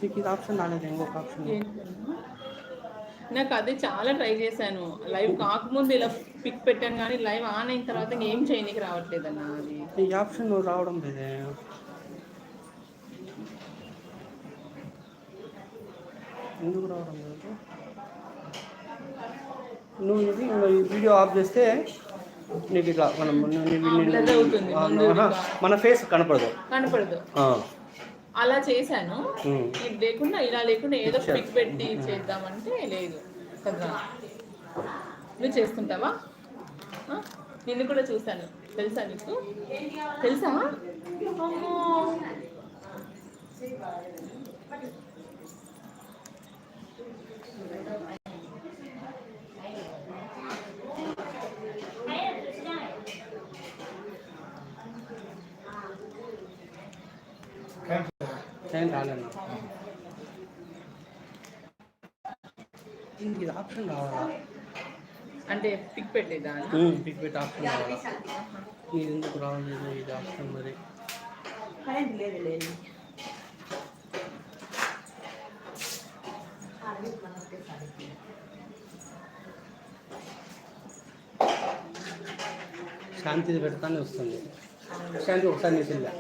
మీకు ఇది ఆప్షన్ రాలేదు ఇంకొక ఆప్షన్. ఏంటన్నా? నాకు అదే చాలా ట్రై చేశాను. లైవ్ కాకముందు ఇలా పిక్ పెట్టాను కానీ లైవ్ ఆన్ అయిన తర్వాత ఏం చేయనీకి రావట్లేదన్నా అది. ఈ ఆప్షన్ రావడం లేదే. ఎందుకు రావడం లేదు? నువ్వు ఇది ఈ వీడియో ఆఫ్ చేస్తే నీకు ఇట్లా మనం బ్లర్ అవుతుంది ముందు మన ఫేస్ కనపడదు. కనపడదు. అలా చేశాను. ఇది లేకుండా ఇలా లేకుండా ఏదో పిక్ పెట్టి చేద్దామంటే లేదు కదా. నువ్వు చేస్తుంటావా? నిన్ను కూడా చూశాను, తెలుసా నీకు? తెలుసా? అమ్మో ఏం రాలేదు. ఇది ఆప్షన్ రావాలా? అంటే పిక్ పెట్టేదా? పిక్ పెట్టి ఆప్షన్ రావాలా? ఇది ఎందుకు రావలేదు ఇది ఆప్షన్ మరి? లేదు లేదు. శాంతిది పెడతానే వస్తుంది. శాంతి ఒకసారి నీ చెల్లి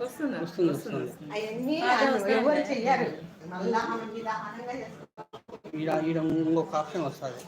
వస్తుంది వస్తుంది వస్తుంది. ఈడ ఇంకొక ఆప్షన్ వస్తుంది.